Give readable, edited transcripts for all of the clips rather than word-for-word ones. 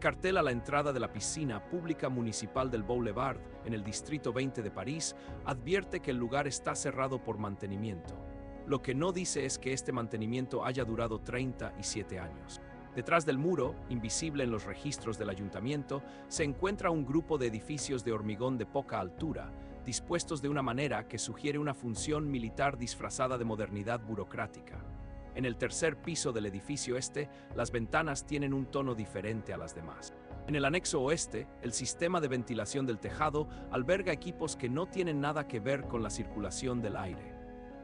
cartel a la entrada de la piscina pública municipal del Boulevard, en el Distrito 20 de París, advierte que el lugar está cerrado por mantenimiento. Lo que no dice es que este mantenimiento haya durado 37 años. Detrás del muro, invisible en los registros del ayuntamiento, se encuentra un grupo de edificios de hormigón de poca altura, dispuestos de una manera que sugiere una función militar disfrazada de modernidad burocrática. En el tercer piso del edificio este, las ventanas tienen un tono diferente a las demás. En el anexo oeste, el sistema de ventilación del tejado alberga equipos que no tienen nada que ver con la circulación del aire.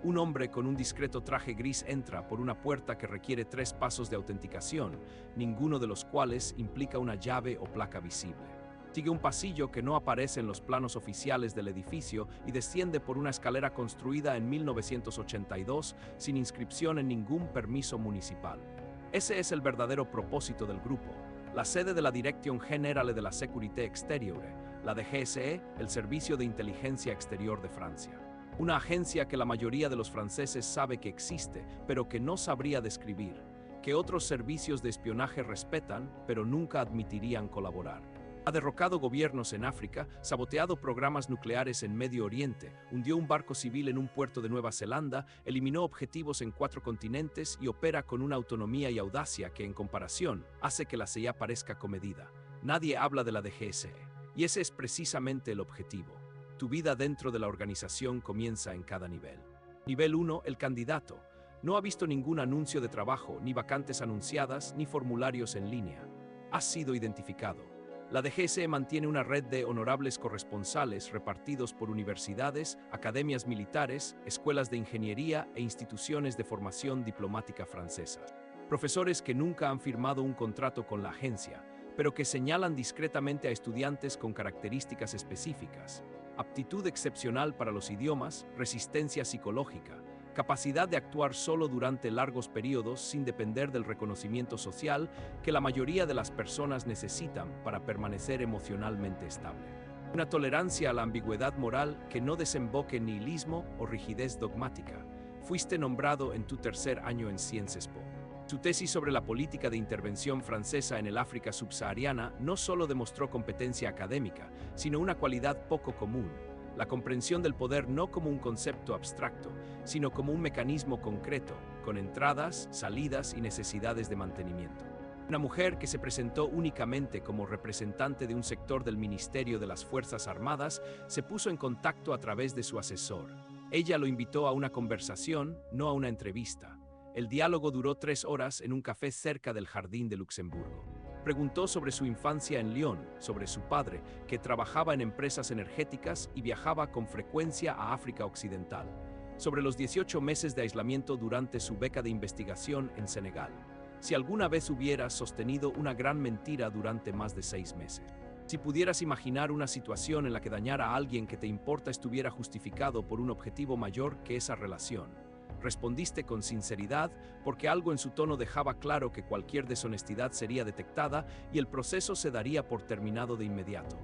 Un hombre con un discreto traje gris entra por una puerta que requiere 3 pasos de autenticación, ninguno de los cuales implica una llave o placa visible. Sigue un pasillo que no aparece en los planos oficiales del edificio y desciende por una escalera construida en 1982 sin inscripción en ningún permiso municipal. Ese es el verdadero propósito del grupo, la sede de la Dirección Générale de la Sécurité Extérieure, la DGSE, el Servicio de Inteligencia Exterior de Francia. Una agencia que la mayoría de los franceses sabe que existe, pero que no sabría describir, que otros servicios de espionaje respetan, pero nunca admitirían colaborar. Ha derrocado gobiernos en África, saboteado programas nucleares en Medio Oriente, hundió un barco civil en un puerto de Nueva Zelanda, eliminó objetivos en 4 continentes y opera con una autonomía y audacia que, en comparación, hace que la CIA parezca comedida. Nadie habla de la DGSE, y ese es precisamente el objetivo. Tu vida dentro de la organización comienza en cada nivel. Nivel 1, el candidato. No ha visto ningún anuncio de trabajo, ni vacantes anunciadas, ni formularios en línea. Has sido identificado. La DGSE mantiene una red de honorables corresponsales repartidos por universidades, academias militares, escuelas de ingeniería e instituciones de formación diplomática francesas. Profesores que nunca han firmado un contrato con la agencia, pero que señalan discretamente a estudiantes con características específicas. Aptitud excepcional para los idiomas, resistencia psicológica, capacidad de actuar solo durante largos periodos sin depender del reconocimiento social que la mayoría de las personas necesitan para permanecer emocionalmente estable. Una tolerancia a la ambigüedad moral que no desemboque en nihilismo o rigidez dogmática. Fuiste nombrado en tu 3er año en Sciences Po. Su tesis sobre la política de intervención francesa en el África subsahariana no solo demostró competencia académica, sino una cualidad poco común: la comprensión del poder no como un concepto abstracto, sino como un mecanismo concreto, con entradas, salidas y necesidades de mantenimiento. Una mujer que se presentó únicamente como representante de un sector del Ministerio de las Fuerzas Armadas se puso en contacto a través de su asesor. Ella lo invitó a una conversación, no a una entrevista. El diálogo duró 3 horas en un café cerca del Jardín de Luxemburgo. Preguntó sobre su infancia en Lyon, sobre su padre, que trabajaba en empresas energéticas y viajaba con frecuencia a África Occidental, sobre los 18 meses de aislamiento durante su beca de investigación en Senegal, si alguna vez hubieras sostenido una gran mentira durante más de 6 meses. Si pudieras imaginar una situación en la que dañar a alguien que te importa estuviera justificado por un objetivo mayor que esa relación. Respondiste con sinceridad porque algo en su tono dejaba claro que cualquier deshonestidad sería detectada y el proceso se daría por terminado de inmediato.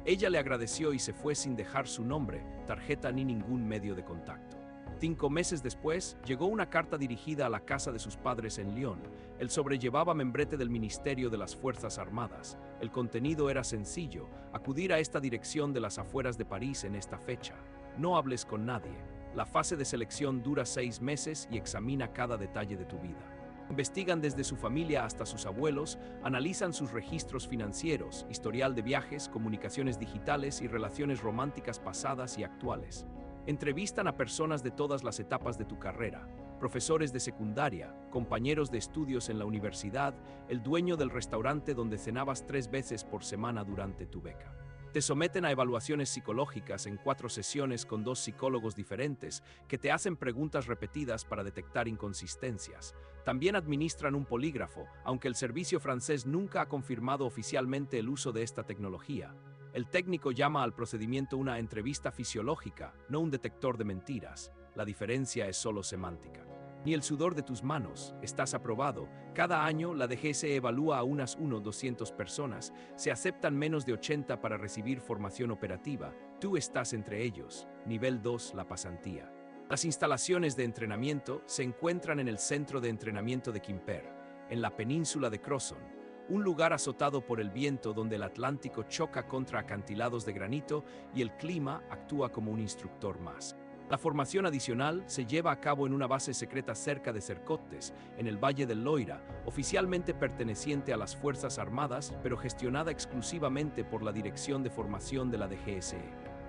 Ella le agradeció y se fue sin dejar su nombre, tarjeta ni ningún medio de contacto. 5 meses después, llegó una carta dirigida a la casa de sus padres en Lyon. El sobre llevaba membrete del Ministerio de las Fuerzas Armadas. El contenido era sencillo: acudir a esta dirección de las afueras de París en esta fecha. No hables con nadie. La fase de selección dura 6 meses y examina cada detalle de tu vida. Investigan desde su familia hasta sus abuelos, analizan sus registros financieros, historial de viajes, comunicaciones digitales y relaciones románticas pasadas y actuales. Entrevistan a personas de todas las etapas de tu carrera: profesores de secundaria, compañeros de estudios en la universidad, el dueño del restaurante donde cenabas 3 veces por semana durante tu beca. Te someten a evaluaciones psicológicas en 4 sesiones con 2 psicólogos diferentes que te hacen preguntas repetidas para detectar inconsistencias. También administran un polígrafo, aunque el servicio francés nunca ha confirmado oficialmente el uso de esta tecnología. El técnico llama al procedimiento una entrevista fisiológica, no un detector de mentiras. La diferencia es solo semántica. Ni el sudor de tus manos, estás aprobado. Cada año la DGSE evalúa a unas 200 personas, se aceptan menos de 80 para recibir formación operativa. Tú estás entre ellos. Nivel 2, la pasantía. Las instalaciones de entrenamiento se encuentran en el Centro de Entrenamiento de Quimper, en la península de Crozon, un lugar azotado por el viento donde el Atlántico choca contra acantilados de granito y el clima actúa como un instructor más. La formación adicional se lleva a cabo en una base secreta cerca de Cercotes, en el Valle del Loira, oficialmente perteneciente a las Fuerzas Armadas, pero gestionada exclusivamente por la Dirección de Formación de la DGSE.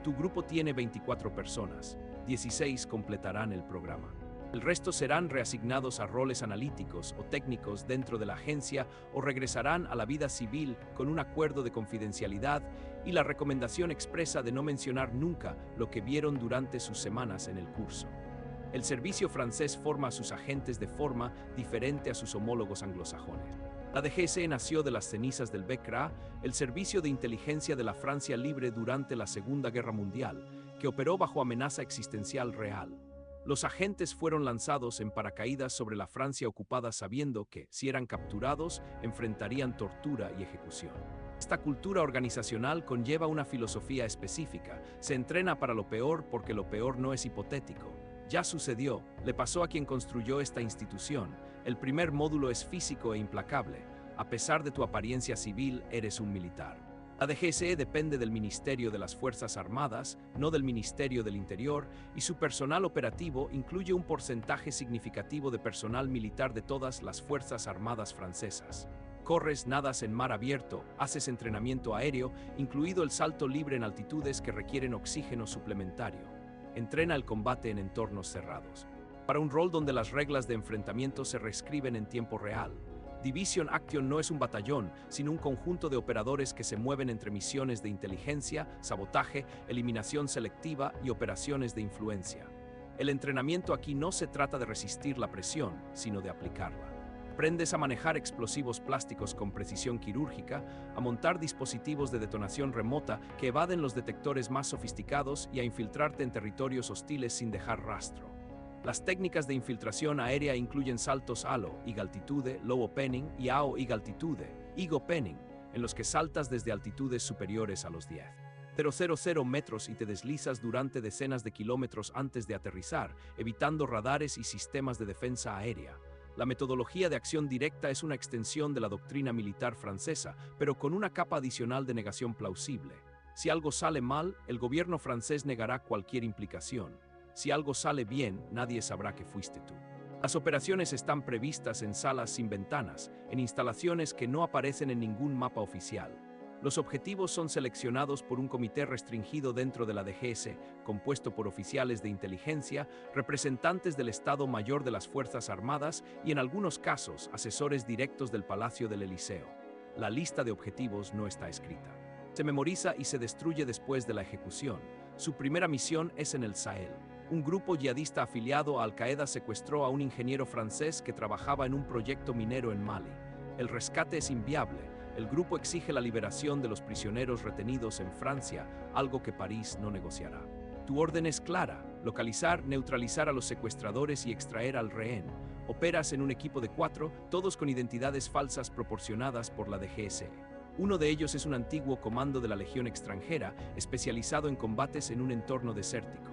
Tu grupo tiene 24 personas, 16 completarán el programa. El resto serán reasignados a roles analíticos o técnicos dentro de la agencia o regresarán a la vida civil con un acuerdo de confidencialidad y la recomendación expresa de no mencionar nunca lo que vieron durante sus semanas en el curso. El servicio francés forma a sus agentes de forma diferente a sus homólogos anglosajones. La DGSE nació de las cenizas del BCRA, el servicio de inteligencia de la Francia libre durante la Segunda Guerra Mundial, que operó bajo amenaza existencial real. Los agentes fueron lanzados en paracaídas sobre la Francia ocupada sabiendo que, si eran capturados, enfrentarían tortura y ejecución. Esta cultura organizacional conlleva una filosofía específica. Se entrena para lo peor porque lo peor no es hipotético. Ya sucedió, le pasó a quien construyó esta institución. El primer módulo es físico e implacable. A pesar de tu apariencia civil, eres un militar. La DGSE depende del Ministerio de las Fuerzas Armadas, no del Ministerio del Interior, y su personal operativo incluye un porcentaje significativo de personal militar de todas las Fuerzas Armadas francesas. Corres, nadas en mar abierto, haces entrenamiento aéreo, incluido el salto libre en altitudes que requieren oxígeno suplementario. Entrena el combate en entornos cerrados. Para un rol donde las reglas de enfrentamiento se reescriben en tiempo real. Division Action no es un batallón, sino un conjunto de operadores que se mueven entre misiones de inteligencia, sabotaje, eliminación selectiva y operaciones de influencia. El entrenamiento aquí no se trata de resistir la presión, sino de aplicarla. Aprendes a manejar explosivos plásticos con precisión quirúrgica, a montar dispositivos de detonación remota que evaden los detectores más sofisticados y a infiltrarte en territorios hostiles sin dejar rastro. Las técnicas de infiltración aérea incluyen saltos ALO, high altitude, low opening y AO high altitude, high opening, en los que saltas desde altitudes superiores a los 10,000 metros y te deslizas durante decenas de kilómetros antes de aterrizar, evitando radares y sistemas de defensa aérea. La metodología de acción directa es una extensión de la doctrina militar francesa, pero con una capa adicional de negación plausible. Si algo sale mal, el gobierno francés negará cualquier implicación. Si algo sale bien, nadie sabrá que fuiste tú. Las operaciones están previstas en salas sin ventanas, en instalaciones que no aparecen en ningún mapa oficial. Los objetivos son seleccionados por un comité restringido dentro de la DGS, compuesto por oficiales de inteligencia, representantes del Estado Mayor de las Fuerzas Armadas y, en algunos casos, asesores directos del Palacio del Elíseo. La lista de objetivos no está escrita. Se memoriza y se destruye después de la ejecución. Su primera misión es en el Sahel. Un grupo yihadista afiliado a Al-Qaeda secuestró a un ingeniero francés que trabajaba en un proyecto minero en Mali. El rescate es inviable. El grupo exige la liberación de los prisioneros retenidos en Francia, algo que París no negociará. Tu orden es clara: localizar, neutralizar a los secuestradores y extraer al rehén. Operas en un equipo de 4, todos con identidades falsas proporcionadas por la DGSE. Uno de ellos es un antiguo comando de la Legión extranjera, especializado en combates en un entorno desértico.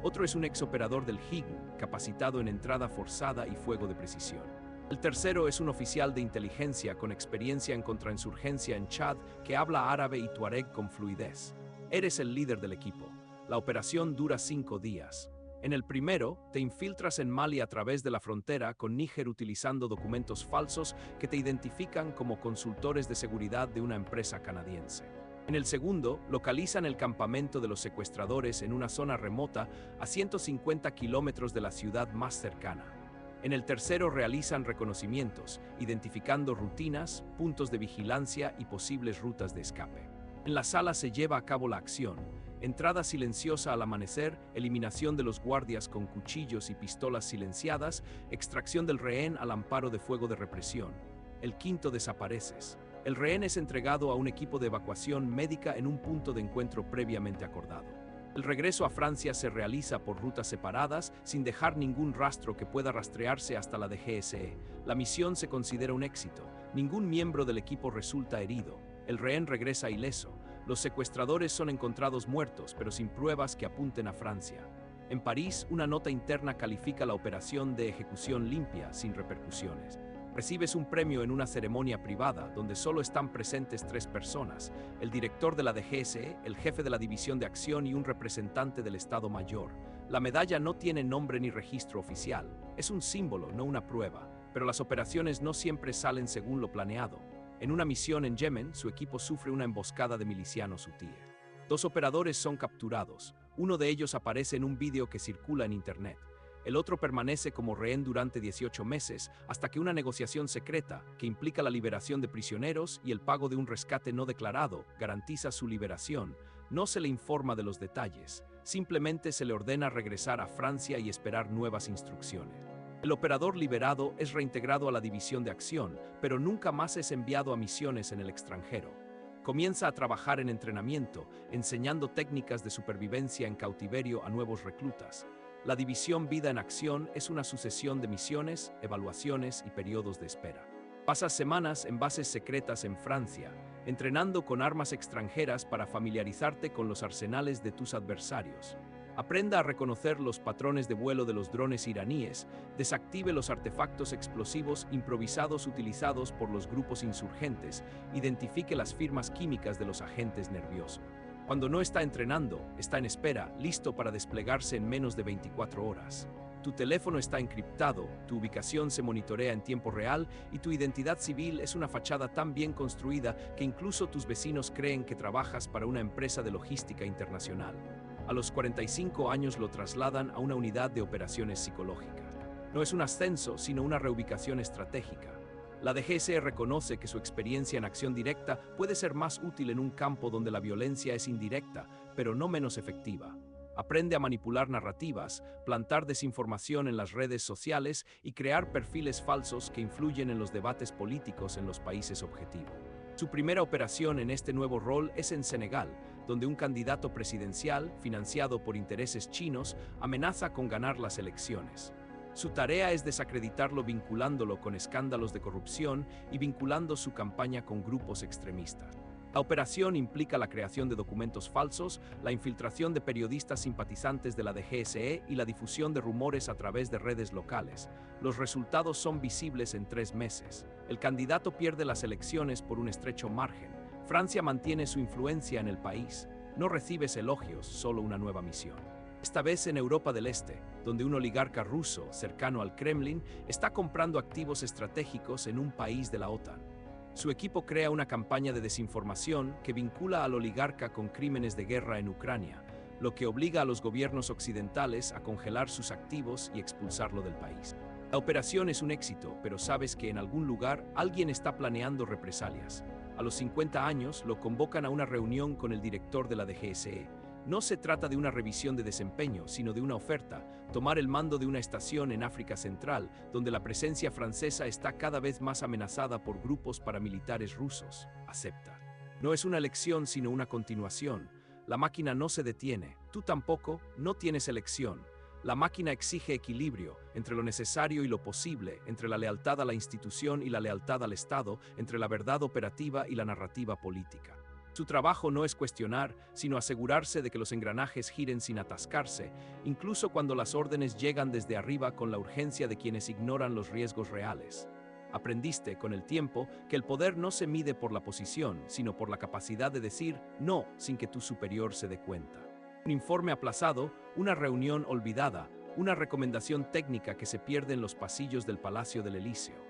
Otro es un ex-operador del HIGN, capacitado en entrada forzada y fuego de precisión. El tercero es un oficial de inteligencia con experiencia en contrainsurgencia en Chad que habla árabe y tuareg con fluidez. Eres el líder del equipo. La operación dura 5 días. En el primero, te infiltras en Mali a través de la frontera con Níger utilizando documentos falsos que te identifican como consultores de seguridad de una empresa canadiense. En el segundo, localizan el campamento de los secuestradores en una zona remota a 150 kilómetros de la ciudad más cercana. En el tercero, realizan reconocimientos, identificando rutinas, puntos de vigilancia y posibles rutas de escape. En la sala se lleva a cabo la acción: entrada silenciosa al amanecer, eliminación de los guardias con cuchillos y pistolas silenciadas, extracción del rehén al amparo de fuego de represión. El quinto, desapareces. El rehén es entregado a un equipo de evacuación médica en un punto de encuentro previamente acordado. El regreso a Francia se realiza por rutas separadas, sin dejar ningún rastro que pueda rastrearse hasta la DGSE. La misión se considera un éxito. Ningún miembro del equipo resulta herido. El rehén regresa ileso. Los secuestradores son encontrados muertos, pero sin pruebas que apunten a Francia. En París, una nota interna califica la operación de ejecución limpia, sin repercusiones. Recibes un premio en una ceremonia privada donde solo están presentes 3 personas: el director de la DGSE, el jefe de la División de Acción y un representante del Estado Mayor. La medalla no tiene nombre ni registro oficial. Es un símbolo, no una prueba. Pero las operaciones no siempre salen según lo planeado. En una misión en Yemen, su equipo sufre una emboscada de milicianos hutíes. 2 operadores son capturados. Uno de ellos aparece en un vídeo que circula en Internet. El otro permanece como rehén durante 18 meses hasta que una negociación secreta, que implica la liberación de prisioneros y el pago de un rescate no declarado, garantiza su liberación. No se le informa de los detalles, simplemente se le ordena regresar a Francia y esperar nuevas instrucciones. El operador liberado es reintegrado a la División de Acción, pero nunca más es enviado a misiones en el extranjero. Comienza a trabajar en entrenamiento, enseñando técnicas de supervivencia en cautiverio a nuevos reclutas. La División Vida en Acción es una sucesión de misiones, evaluaciones y periodos de espera. Pasas semanas en bases secretas en Francia, entrenando con armas extranjeras para familiarizarte con los arsenales de tus adversarios. Aprenda a reconocer los patrones de vuelo de los drones iraníes, desactive los artefactos explosivos improvisados utilizados por los grupos insurgentes, identifique las firmas químicas de los agentes nerviosos. Cuando no está entrenando, está en espera, listo para desplegarse en menos de 24 horas. Tu teléfono está encriptado, tu ubicación se monitorea en tiempo real y tu identidad civil es una fachada tan bien construida que incluso tus vecinos creen que trabajas para una empresa de logística internacional. A los 45 años lo trasladan a una unidad de operaciones psicológicas. No es un ascenso, sino una reubicación estratégica. La DGSE reconoce que su experiencia en acción directa puede ser más útil en un campo donde la violencia es indirecta, pero no menos efectiva. Aprende a manipular narrativas, plantar desinformación en las redes sociales y crear perfiles falsos que influyen en los debates políticos en los países objetivo. Su primera operación en este nuevo rol es en Senegal, donde un candidato presidencial, financiado por intereses chinos, amenaza con ganar las elecciones. Su tarea es desacreditarlo vinculándolo con escándalos de corrupción y vinculando su campaña con grupos extremistas. La operación implica la creación de documentos falsos, la infiltración de periodistas simpatizantes de la DGSE y la difusión de rumores a través de redes locales. Los resultados son visibles en 3 meses. El candidato pierde las elecciones por un estrecho margen. Francia mantiene su influencia en el país. No recibes elogios, solo una nueva misión. Esta vez en Europa del Este, donde un oligarca ruso, cercano al Kremlin, está comprando activos estratégicos en un país de la OTAN. Su equipo crea una campaña de desinformación que vincula al oligarca con crímenes de guerra en Ucrania, lo que obliga a los gobiernos occidentales a congelar sus activos y expulsarlo del país. La operación es un éxito, pero sabes que en algún lugar alguien está planeando represalias. A los 50 años lo convocan a una reunión con el director de la DGSE. No se trata de una revisión de desempeño, sino de una oferta: tomar el mando de una estación en África Central, donde la presencia francesa está cada vez más amenazada por grupos paramilitares rusos. Acepta. No es una elección, sino una continuación. La máquina no se detiene. Tú tampoco, no tienes elección. La máquina exige equilibrio entre lo necesario y lo posible, entre la lealtad a la institución y la lealtad al Estado, entre la verdad operativa y la narrativa política. Su trabajo no es cuestionar, sino asegurarse de que los engranajes giren sin atascarse, incluso cuando las órdenes llegan desde arriba con la urgencia de quienes ignoran los riesgos reales. Aprendiste con el tiempo que el poder no se mide por la posición, sino por la capacidad de decir no sin que tu superior se dé cuenta. Un informe aplazado, una reunión olvidada, una recomendación técnica que se pierde en los pasillos del Palacio del Elíseo.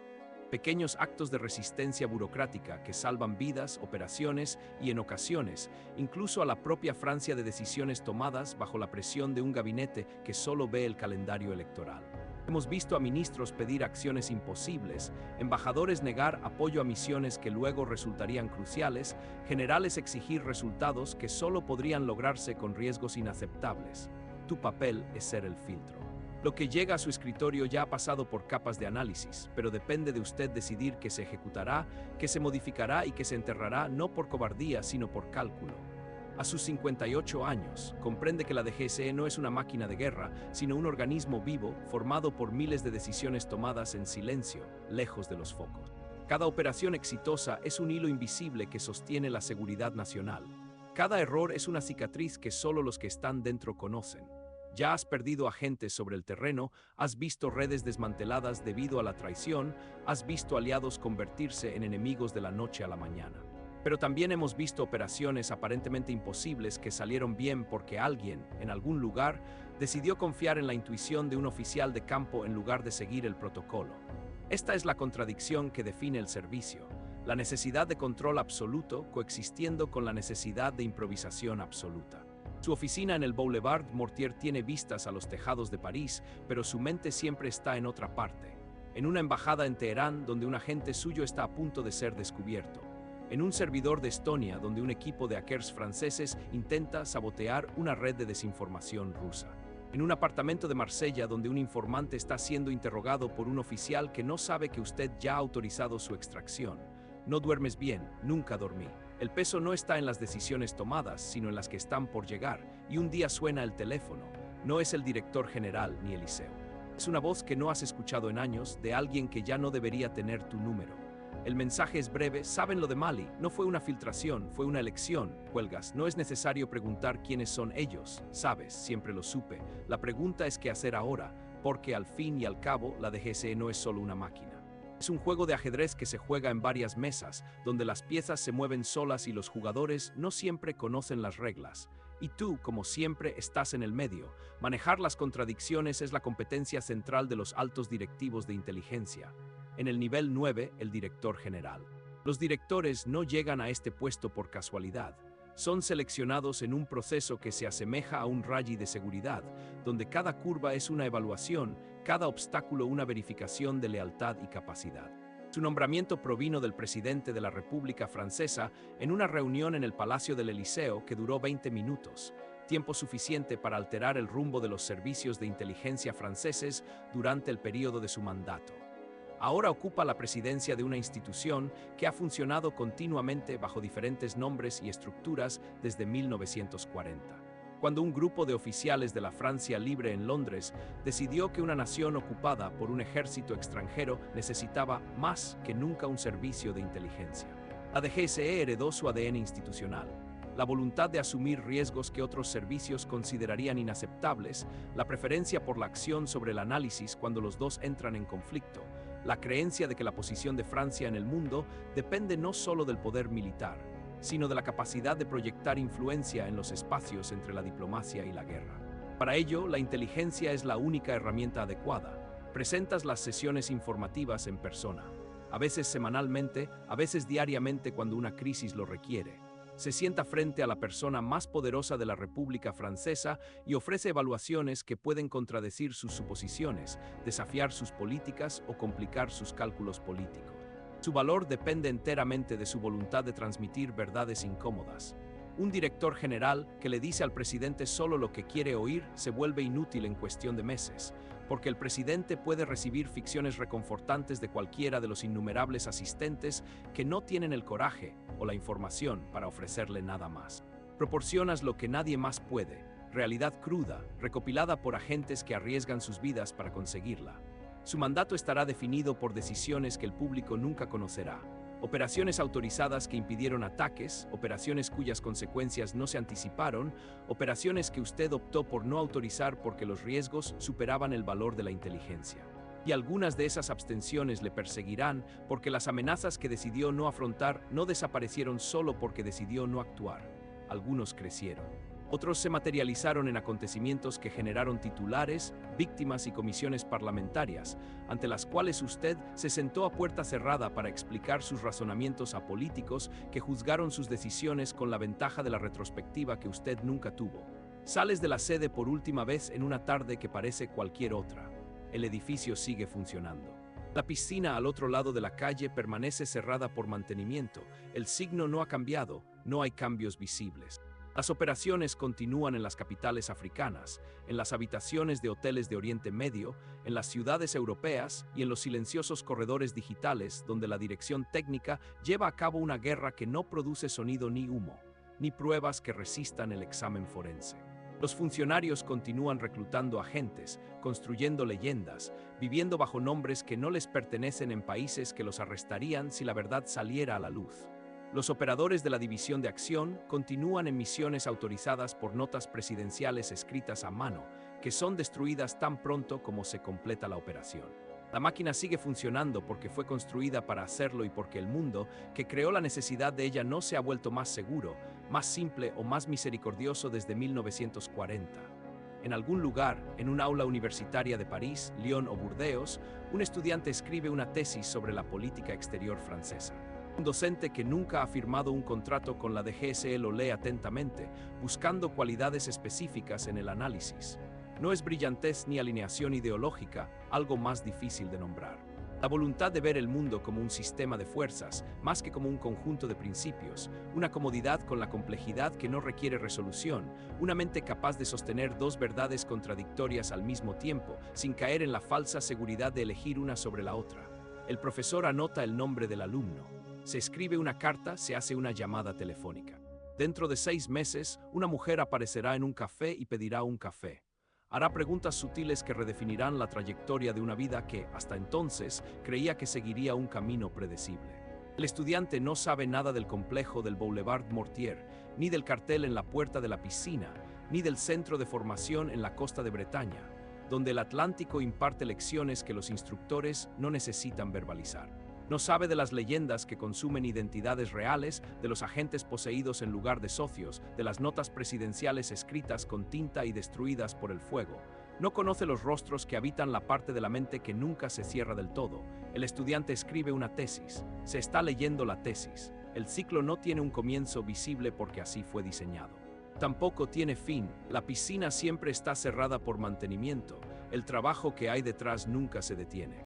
Pequeños actos de resistencia burocrática que salvan vidas, operaciones y, en ocasiones, incluso a la propia Francia, de decisiones tomadas bajo la presión de un gabinete que solo ve el calendario electoral. Hemos visto a ministros pedir acciones imposibles, embajadores negar apoyo a misiones que luego resultarían cruciales, generales exigir resultados que solo podrían lograrse con riesgos inaceptables. Tu papel es ser el filtro. Lo que llega a su escritorio ya ha pasado por capas de análisis, pero depende de usted decidir qué se ejecutará, qué se modificará y qué se enterrará, no por cobardía, sino por cálculo. A sus 58 años, comprende que la DGSE no es una máquina de guerra, sino un organismo vivo, formado por miles de decisiones tomadas en silencio, lejos de los focos. Cada operación exitosa es un hilo invisible que sostiene la seguridad nacional. Cada error es una cicatriz que solo los que están dentro conocen. Ya has perdido agentes sobre el terreno, has visto redes desmanteladas debido a la traición, has visto aliados convertirse en enemigos de la noche a la mañana. Pero también hemos visto operaciones aparentemente imposibles que salieron bien porque alguien, en algún lugar, decidió confiar en la intuición de un oficial de campo en lugar de seguir el protocolo. Esta es la contradicción que define el servicio, la necesidad de control absoluto coexistiendo con la necesidad de improvisación absoluta. Su oficina en el Boulevard Mortier tiene vistas a los tejados de París, pero su mente siempre está en otra parte, en una embajada en Teherán donde un agente suyo está a punto de ser descubierto, en un servidor de Estonia donde un equipo de hackers franceses intenta sabotear una red de desinformación rusa, en un apartamento de Marsella donde un informante está siendo interrogado por un oficial que no sabe que usted ya ha autorizado su extracción. No duermes bien, nunca dormí. El peso no está en las decisiones tomadas, sino en las que están por llegar, y un día suena el teléfono. No es el director general ni Eliseo. Es una voz que no has escuchado en años, de alguien que ya no debería tener tu número. El mensaje es breve, saben lo de Mali, no fue una filtración, fue una elección, cuelgas, no es necesario preguntar quiénes son ellos, sabes, siempre lo supe, la pregunta es qué hacer ahora, porque al fin y al cabo la DGSE no es solo una máquina. Es un juego de ajedrez que se juega en varias mesas, donde las piezas se mueven solas y los jugadores no siempre conocen las reglas. Y tú, como siempre, estás en el medio. Manejar las contradicciones es la competencia central de los altos directivos de inteligencia. En el nivel 9, el director general. Los directores no llegan a este puesto por casualidad. Son seleccionados en un proceso que se asemeja a un rally de seguridad, donde cada curva es una evaluación, cada obstáculo una verificación de lealtad y capacidad. Su nombramiento provino del presidente de la República Francesa en una reunión en el Palacio del Elíseo que duró 20 minutos, tiempo suficiente para alterar el rumbo de los servicios de inteligencia franceses durante el periodo de su mandato. Ahora ocupa la presidencia de una institución que ha funcionado continuamente bajo diferentes nombres y estructuras desde 1940. Cuando un grupo de oficiales de la Francia Libre en Londres decidió que una nación ocupada por un ejército extranjero necesitaba más que nunca un servicio de inteligencia. La DGSE heredó su ADN institucional. La voluntad de asumir riesgos que otros servicios considerarían inaceptables, la preferencia por la acción sobre el análisis cuando los dos entran en conflicto, la creencia de que la posición de Francia en el mundo depende no solo del poder militar, sino de la capacidad de proyectar influencia en los espacios entre la diplomacia y la guerra. Para ello, la inteligencia es la única herramienta adecuada. Presentas las sesiones informativas en persona, a veces semanalmente, a veces diariamente cuando una crisis lo requiere. Se sienta frente a la persona más poderosa de la República Francesa y ofrece evaluaciones que pueden contradecir sus suposiciones, desafiar sus políticas o complicar sus cálculos políticos. Su valor depende enteramente de su voluntad de transmitir verdades incómodas. Un director general que le dice al presidente solo lo que quiere oír se vuelve inútil en cuestión de meses, porque el presidente puede recibir ficciones reconfortantes de cualquiera de los innumerables asistentes que no tienen el coraje o la información para ofrecerle nada más. Proporcionas lo que nadie más puede, realidad cruda, recopilada por agentes que arriesgan sus vidas para conseguirla. Su mandato estará definido por decisiones que el público nunca conocerá. Operaciones autorizadas que impidieron ataques, operaciones cuyas consecuencias no se anticiparon, operaciones que usted optó por no autorizar porque los riesgos superaban el valor de la inteligencia. Y algunas de esas abstenciones le perseguirán porque las amenazas que decidió no afrontar no desaparecieron solo porque decidió no actuar. Algunos crecieron. Otros se materializaron en acontecimientos que generaron titulares, víctimas y comisiones parlamentarias, ante las cuales usted se sentó a puerta cerrada para explicar sus razonamientos a políticos que juzgaron sus decisiones con la ventaja de la retrospectiva que usted nunca tuvo. Sales de la sede por última vez en una tarde que parece cualquier otra. El edificio sigue funcionando. La piscina al otro lado de la calle permanece cerrada por mantenimiento. El signo no ha cambiado, no hay cambios visibles. Las operaciones continúan en las capitales africanas, en las habitaciones de hoteles de Oriente Medio, en las ciudades europeas y en los silenciosos corredores digitales donde la dirección técnica lleva a cabo una guerra que no produce sonido ni humo, ni pruebas que resistan el examen forense. Los funcionarios continúan reclutando agentes, construyendo leyendas, viviendo bajo nombres que no les pertenecen en países que los arrestarían si la verdad saliera a la luz. Los operadores de la División de Acción continúan en misiones autorizadas por notas presidenciales escritas a mano, que son destruidas tan pronto como se completa la operación. La máquina sigue funcionando porque fue construida para hacerlo y porque el mundo, que creó la necesidad de ella, no se ha vuelto más seguro, más simple o más misericordioso desde 1940. En algún lugar, en un aula universitaria de París, Lyon o Burdeos, un estudiante escribe una tesis sobre la política exterior francesa. Un docente que nunca ha firmado un contrato con la DGSE lo lee atentamente, buscando cualidades específicas en el análisis. No es brillantez ni alineación ideológica, algo más difícil de nombrar. La voluntad de ver el mundo como un sistema de fuerzas, más que como un conjunto de principios, una comodidad con la complejidad que no requiere resolución, una mente capaz de sostener dos verdades contradictorias al mismo tiempo, sin caer en la falsa seguridad de elegir una sobre la otra. El profesor anota el nombre del alumno. Se escribe una carta, se hace una llamada telefónica. Dentro de 6 meses, una mujer aparecerá en un café y pedirá un café. Hará preguntas sutiles que redefinirán la trayectoria de una vida que, hasta entonces, creía que seguiría un camino predecible. El estudiante no sabe nada del complejo del Boulevard Mortier, ni del cartel en la puerta de la piscina, ni del centro de formación en la costa de Bretaña, donde el Atlántico imparte lecciones que los instructores no necesitan verbalizar. No sabe de las leyendas que consumen identidades reales, de los agentes poseídos en lugar de socios, de las notas presidenciales escritas con tinta y destruidas por el fuego. No conoce los rostros que habitan la parte de la mente que nunca se cierra del todo. El estudiante escribe una tesis. Se está leyendo la tesis. El ciclo no tiene un comienzo visible porque así fue diseñado. Tampoco tiene fin. La piscina siempre está cerrada por mantenimiento. El trabajo que hay detrás nunca se detiene.